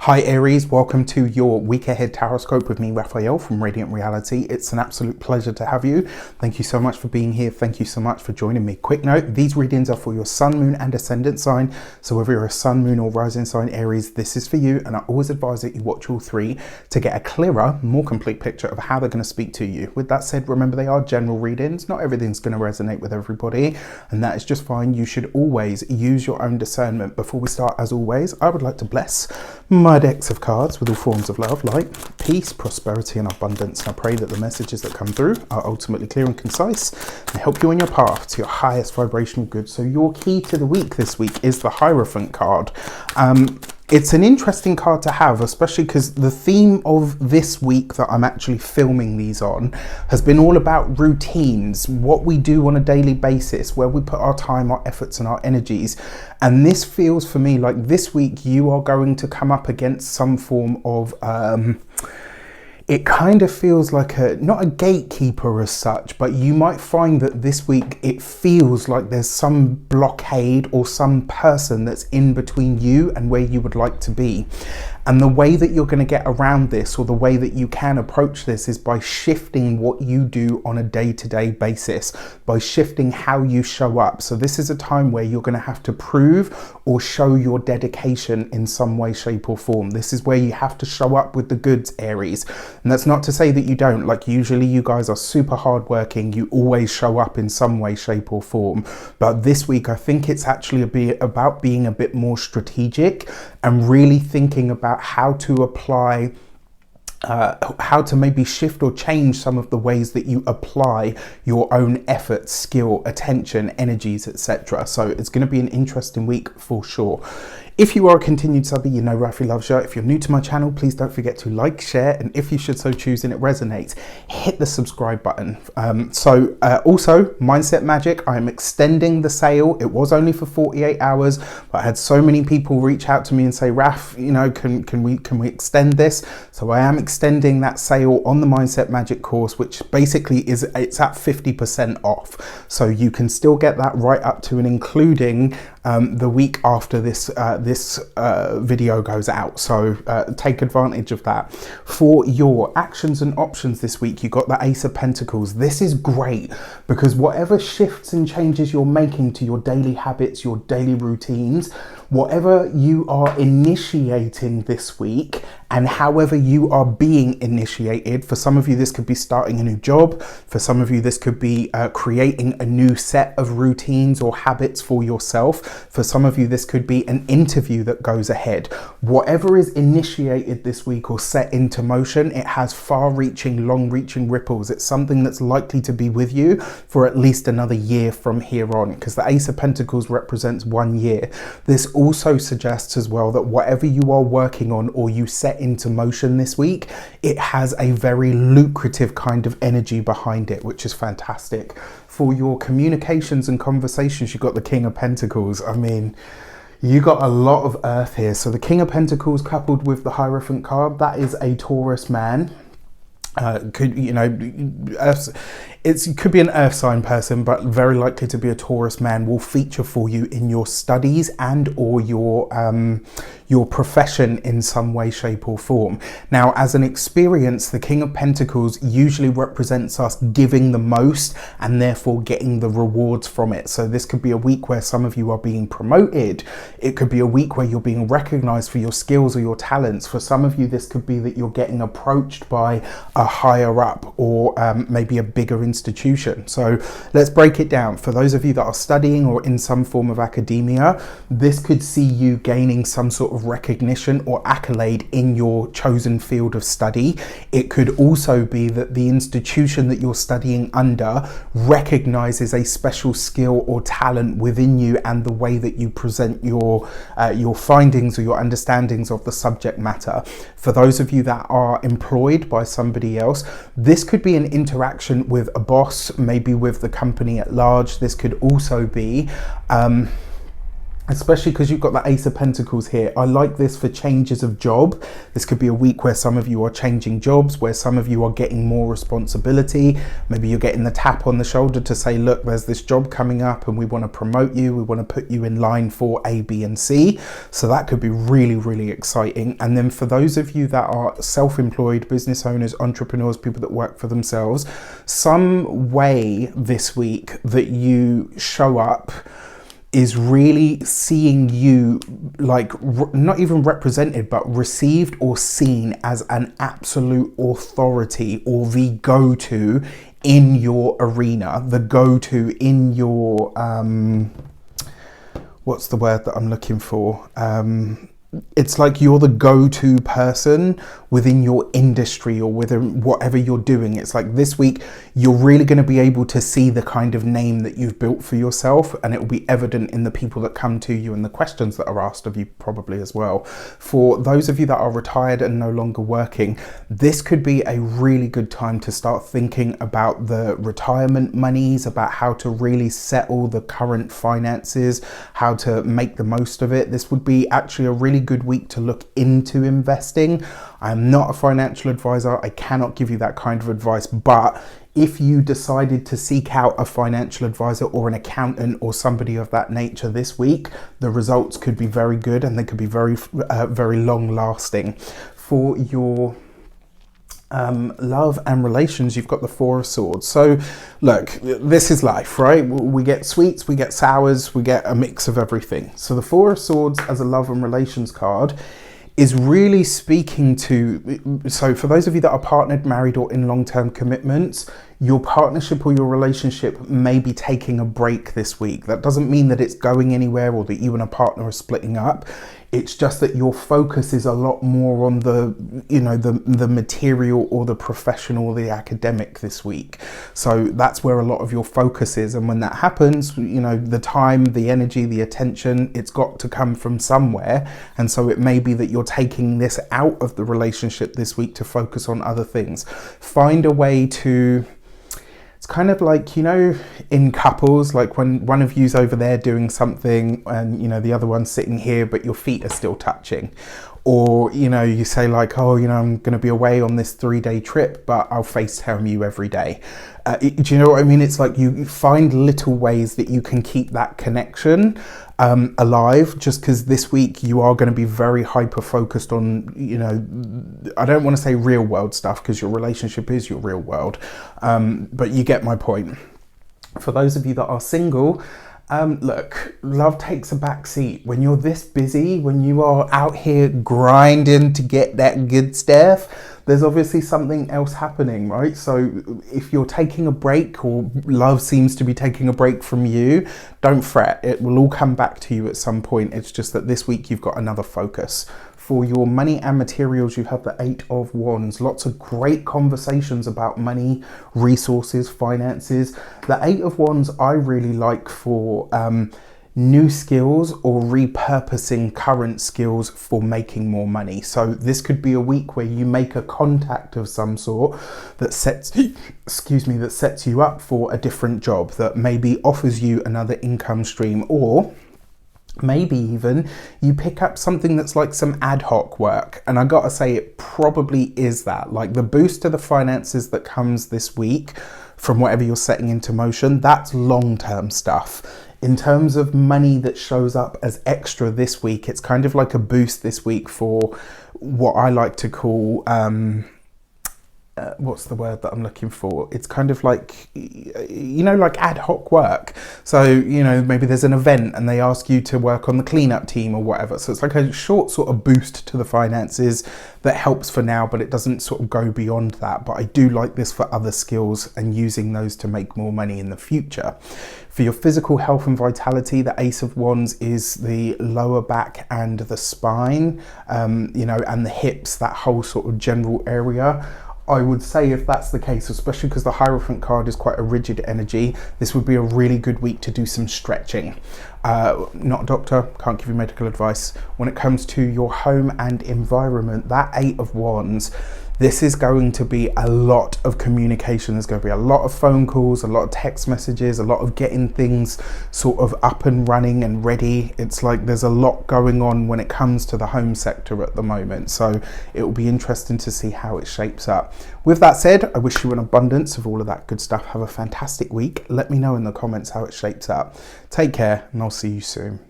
Hi Aries, welcome to your week ahead taroscope with me, Raphael from Reydiant Reality. It's an absolute pleasure to have you. Thank you so much for being here. Thank you so much for joining me. Quick note, these readings are for your sun, moon and ascendant sign. So whether you're a sun, moon or rising sign Aries, this is for you. And I always advise that you watch all three to get a clearer, more complete picture of how they're going to speak to you. With that said, remember they are general readings. Not everything's going to resonate with everybody, and that is just fine. You should always use your own discernment. Before we start, as always, I would like to bless my decks of cards with all forms of love, light, peace, prosperity and abundance. And I pray that the messages that come through are ultimately clear and concise and help you on your path to your highest vibrational good. So your key to the week this week is the Hierophant card. It's an interesting card to have, especially because the theme of this week that I'm actually filming these on has been all about routines, what we do on a daily basis, where we put our time, our efforts and our energies. And this feels for me like this week you are going to come up against some form of it kind of feels like not a gatekeeper as such, but you might find that this week it feels like there's some blockade or some person that's in between you and where you would like to be. And the way that you're going to get around this, or the way that you can approach this, is by shifting what you do on a day-to-day basis, by shifting how you show up. So this is a time where you're going to have to prove or show your dedication in some way, shape or form. This is where you have to show up with the goods, Aries. And that's not to say that you don't. Like, usually you guys are super hardworking. You always show up in some way, shape or form. But this week, I think it's actually about being a bit more strategic and really thinking about how to apply, how to maybe shift or change some of the ways that you apply your own effort, skill, attention, energies, etc. So it's going to be an interesting week for sure. If you are a continued subby, you know Rafi loves you. If you're new to my channel, please don't forget to like, share, and if you should so choose and it resonates, hit the subscribe button. Also, Mindset Magic, I am extending the sale. It was only for 48 hours, but I had so many people reach out to me and say, Raf, you know, can we extend this? So I am extending that sale on the Mindset Magic course, which basically it's at 50% off. So you can still get that right up to and including the week after this video goes out. So take advantage of that. For your actions and options this week, you got the Ace of Pentacles. This is great because whatever shifts and changes you're making to your daily habits, your daily routines, whatever you are initiating this week and however you are being initiated, for some of you this could be starting a new job, for some of you this could be creating a new set of routines or habits for yourself, for some of you this could be an interview that goes ahead. Whatever is initiated this week or set into motion, it has far-reaching, long-reaching ripples. It's something that's likely to be with you for at least another year from here on, because the Ace of Pentacles represents 1 year. This also suggests as well that whatever you are working on or you set into motion this week, it has a very lucrative kind of energy behind it, which is fantastic. For your communications and conversations, you've got the King of Pentacles. I mean, you got a lot of earth here. So the King of Pentacles coupled with the Hierophant card, that is a Taurus man. It could be an earth sign person, but very likely to be a Taurus man, will feature for you in your studies and or your profession in some way, shape or form. Now, as an experience, the King of Pentacles usually represents us giving the most and therefore getting the rewards from it. So this could be a week where some of you are being promoted. It could be a week where you're being recognized for your skills or your talents. For some of you, this could be that you're getting approached by a higher up or maybe a bigger institution. So let's break it down. For those of you that are studying or in some form of academia, this could see you gaining some sort of recognition or accolade in your chosen field of study. It could also be that the institution that you're studying under recognizes a special skill or talent within you and the way that you present your findings or your understandings of the subject matter. For those of you that are employed by somebody else, this could be an interaction with a boss, maybe with the company at large. This could also be especially because you've got the Ace of Pentacles here. I like this for changes of job. This could be a week where some of you are changing jobs, where some of you are getting more responsibility. Maybe you're getting the tap on the shoulder to say, look, there's this job coming up and we want to promote you. We want to put you in line for A, B, and C. So that could be really, really exciting. And then for those of you that are self-employed, business owners, entrepreneurs, people that work for themselves, some way this week that you show up is really seeing you like not even represented but received or seen as an absolute authority or the go-to in your arena, the go-to in your what's the word that I'm looking for, it's like you're the go-to person within your industry or within whatever you're doing. It's like this week you're really going to be able to see the kind of name that you've built for yourself, and it will be evident in the people that come to you and the questions that are asked of you probably as well. For those of you that are retired and no longer working, this could be a really good time to start thinking about the retirement monies, about how to really settle the current finances, how to make the most of it. This would be actually a really good week to look into investing. I'm not a financial advisor. I cannot give you that kind of advice, but if you decided to seek out a financial advisor or an accountant or somebody of that nature this week, the results could be very good and they could be very, very long lasting. For your love and relations, you've got the Four of Swords. So look, this is life, right? We get sweets, we get sours, we get a mix of everything. So the Four of Swords as a love and relations card is really speaking to, so for those of you that are partnered, married, or in long-term commitments, your partnership or your relationship may be taking a break this week. That doesn't mean that it's going anywhere or that you and a partner are splitting up. It's just that your focus is a lot more on the, you know, the material or the professional or the academic this week. So that's where a lot of your focus is. And when that happens, you know, the time, the energy, the attention, it's got to come from somewhere. And so it may be that you're taking this out of the relationship this week to focus on other things. Find a way to, it's kind of like, you know, in couples, like when one of you's over there doing something and, you know, the other one's sitting here, but your feet are still touching. Or, you know, you say like, oh, you know, I'm going to be away on this 3-day trip, but I'll FaceTime you every day. Do you know what I mean? It's like you find little ways that you can keep that connection alive, just because this week you are going to be very hyper focused on, you know, I don't want to say real world stuff because your relationship is your real world, but you get my point. For those of you that are single, look, love takes a back seat. When you're this busy, when you are out here grinding to get that good stuff, there's obviously something else happening, right? So if you're taking a break or love seems to be taking a break from you, don't fret. It will all come back to you at some point. It's just that this week you've got another focus. For your money and materials, you have the Eight of Wands. Lots of great conversations about money, resources, finances. The Eight of Wands I really like for new skills or repurposing current skills for making more money. So this could be a week where you make a contact of some sort that sets, that sets you up for a different job, that maybe offers you another income stream, or maybe even you pick up something that's like some ad hoc work. And I gotta say, it probably is that. Like the boost to the finances that comes this week from whatever you're setting into motion, that's long-term stuff. In terms of money that shows up as extra this week, it's kind of like a boost this week for what I like to call, what's the word that I'm looking for? It's kind of like, you know, like ad hoc work. So, you know, maybe there's an event and they ask you to work on the cleanup team or whatever. So it's like a short sort of boost to the finances that helps for now, but it doesn't sort of go beyond that. But I do like this for other skills and using those to make more money in the future. For your physical health and vitality, the Ace of Wands is the lower back and the spine, you know, and the hips, that whole sort of general area. I would say if that's the case, especially because the Hierophant card is quite a rigid energy, this would be a really good week to do some stretching. Not a doctor, can't give you medical advice. When it comes to your home and environment, that Eight of Wands, this is going to be a lot of communication. There's going to be a lot of phone calls, a lot of text messages, a lot of getting things sort of up and running and ready. It's like there's a lot going on when it comes to the home sector at the moment. So it will be interesting to see how it shapes up. With that said, I wish you an abundance of all of that good stuff. Have a fantastic week. Let me know in the comments how it shapes up. Take care, and I'll see you soon.